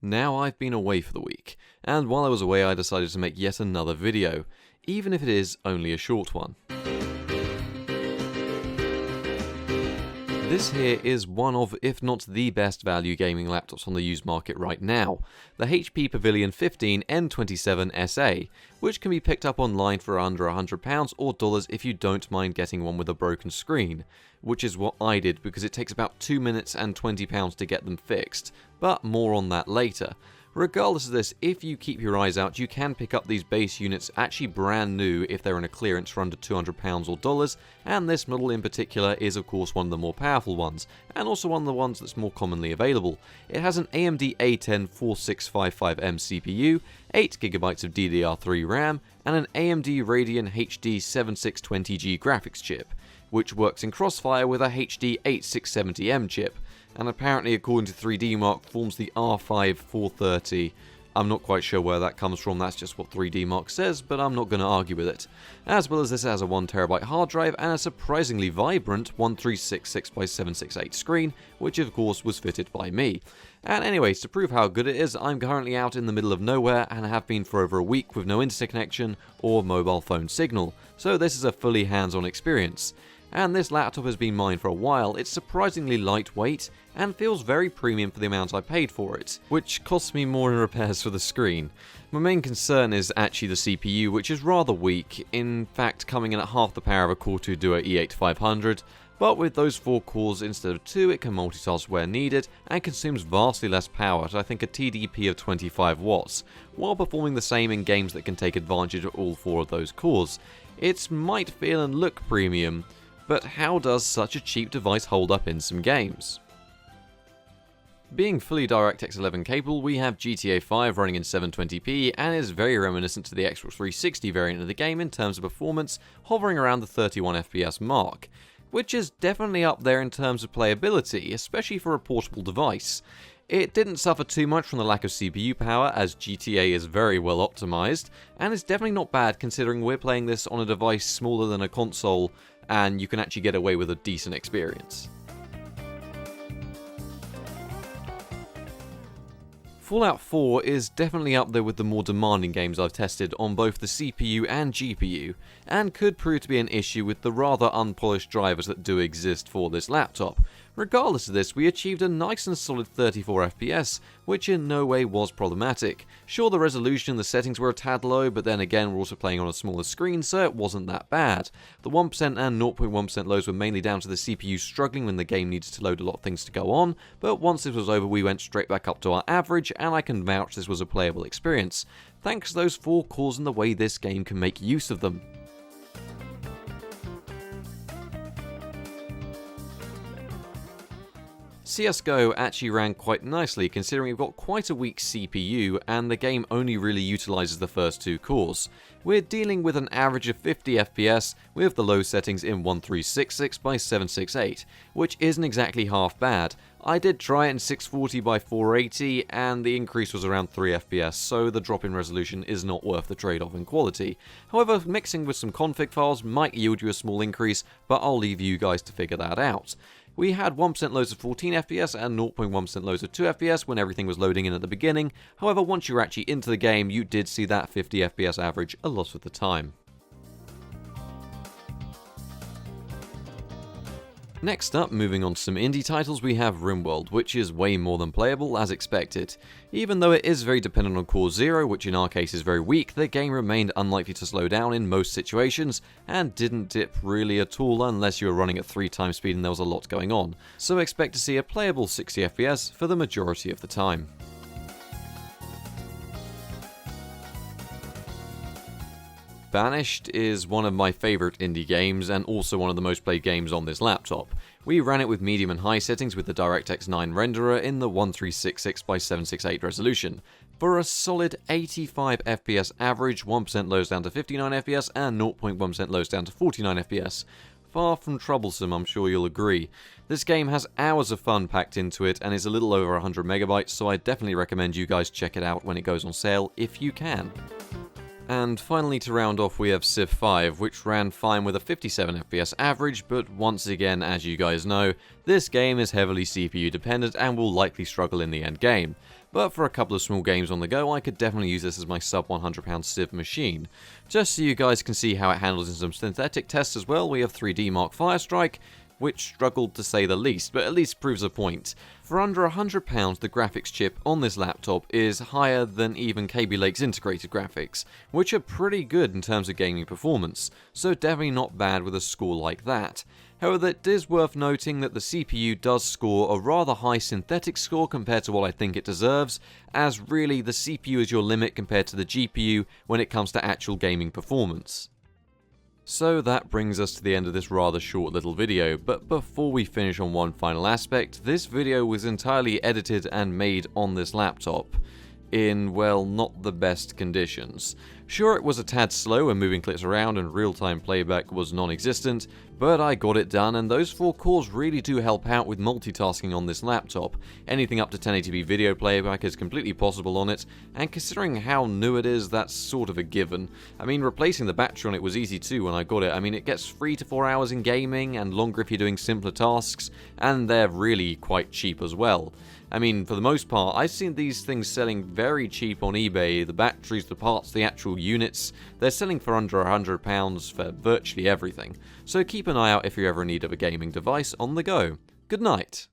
Now I've been away for the week, and while I was away I decided to make yet another video, even if it is only a short one. This here is one of, if not the best value gaming laptops on the used market right now, the HP Pavilion 15 N27 SA, which can be picked up online for under £100 or dollars if you don't mind getting one with a broken screen, which is what I did because it takes about 2 minutes and £20 to get them fixed, but more on that later. Regardless of this, if you keep your eyes out, you can pick up these base units actually brand new if they're in a clearance for under £200 or dollars, and this model in particular is of course one of the more powerful ones, and also one of the ones that's more commonly available. It has an AMD A10 4655M CPU, 8GB of DDR3 RAM, and an AMD Radeon HD 7620G graphics chip, which works in Crossfire with a HD 8670M chip, and apparently according to 3DMark forms the R5 430. I'm not quite sure where that comes from, that's just what 3DMark says, but I'm not going to argue with it. As well as this has a 1TB hard drive and a surprisingly vibrant 1366x768 screen, which of course was fitted by me. And anyways, to prove how good it is, I'm currently out in the middle of nowhere and have been for over a week with no internet connection or mobile phone signal, so this is a fully hands-on experience. And this laptop has been mine for a while. It's surprisingly lightweight and feels very premium for the amount I paid for it, which costs me more in repairs for the screen. My main concern is actually the CPU, which is rather weak, in fact coming in at half the power of a Core 2 Duo E8500, but with those 4 cores instead of 2 it can multitask where needed and consumes vastly less power at I think a TDP of 25 watts, while performing the same in games that can take advantage of all 4 of those cores. It might feel and look premium, but how does such a cheap device hold up in some games? Being fully DirectX 11 capable, we have GTA 5 running in 720p and is very reminiscent to the Xbox 360 variant of the game in terms of performance, hovering around the 31 FPS mark, which is definitely up there in terms of playability, especially for a portable device. It didn't suffer too much from the lack of CPU power, as GTA is very well optimized, and is definitely not bad considering we're playing this on a device smaller than a console and you can actually get away with a decent experience. Fallout 4 is definitely up there with the more demanding games I've tested on both the CPU and GPU, and could prove to be an issue with the rather unpolished drivers that do exist for this laptop. Regardless of this, we achieved a nice and solid 34 FPS, which in no way was problematic. Sure, the resolution and the settings were a tad low, but then again we're also playing on a smaller screen, so it wasn't that bad. The 1% and 0.1% lows were mainly down to the CPU struggling when the game needed to load a lot of things to go on, but once this was over we went straight back up to our average, and I can vouch this was a playable experience, thanks to those 4 cores and the way this game can make use of them. CSGO actually ran quite nicely considering we've got quite a weak CPU and the game only really utilises the first 2 cores. We're dealing with an average of 50 FPS with the low settings in 1366x768, which isn't exactly half bad. I did try it in 640x480 and the increase was around 3 FPS, so the drop in resolution is not worth the trade-off in quality. However, mixing with some config files might yield you a small increase, but I'll leave you guys to figure that out. We had 1% loads of 14 FPS and 0.1% loads of 2 FPS when everything was loading in at the beginning. However, once you were actually into the game, you did see that 50 FPS average a lot of the time. Next up, moving on to some indie titles, we have RimWorld, which is way more than playable as expected. Even though it is very dependent on Core 0, which in our case is very weak, the game remained unlikely to slow down in most situations, and didn't dip really at all unless you were running at 3 times speed and there was a lot going on, so expect to see a playable 60 FPS for the majority of the time. Banished is one of my favourite indie games and also one of the most played games on this laptop. We ran it with medium and high settings with the DirectX 9 renderer in the 1366x768 resolution. For a solid 85 FPS average, 1% lows down to 59 FPS and 0.1% lows down to 49 FPS. Far from troublesome, I'm sure you'll agree. This game has hours of fun packed into it and is a little over 100 megabytes, so I definitely recommend you guys check it out when it goes on sale if you can. And finally, to round off, we have Civ 5, which ran fine with a 57 FPS average, but once again, as you guys know, this game is heavily CPU dependent and will likely struggle in the end game. but for a couple of small games on the go, I could definitely use this as my sub £100 Civ machine. Just so you guys can see how it handles in some synthetic tests as well, we have 3D Mark Firestrike, which struggled to say the least, but at least proves a point. For under £100, the graphics chip on this laptop is higher than even Kaby Lake's integrated graphics, which are pretty good in terms of gaming performance, so definitely not bad with a score like that. However, it is worth noting that the CPU does score a rather high synthetic score compared to what I think it deserves, as really the CPU is your limit compared to the GPU when it comes to actual gaming performance. So that brings us to the end of this rather short little video, but before we finish on one final aspect, this video was entirely edited and made on this laptop, in, well, not the best conditions. Sure, it was a tad slow when moving clips around and real-time playback was non-existent, but I got it done, and those 4 cores really do help out with multitasking on this laptop. Anything up to 1080p video playback is completely possible on it, and considering how new it is, that's sort of a given. I mean, replacing the battery on it was easy too when I got it. I mean, it gets 3 to 4 hours in gaming, and longer if you're doing simpler tasks, and they're really quite cheap as well. I mean, for the most part, I've seen these things selling very cheap on eBay. The batteries, the parts, the actual units, they're selling for under £100 for virtually everything. So keep an eye out if you're ever in need of a gaming device on the go. Good night.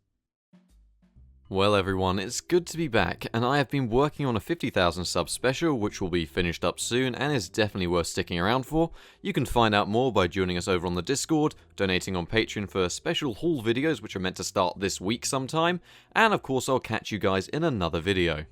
Well everyone, it's good to be back, and I have been working on a 50,000 sub special which will be finished up soon and is definitely worth sticking around for. You can find out more by joining us over on the Discord, donating on Patreon for special haul videos which are meant to start this week sometime, and of course I'll catch you guys in another video.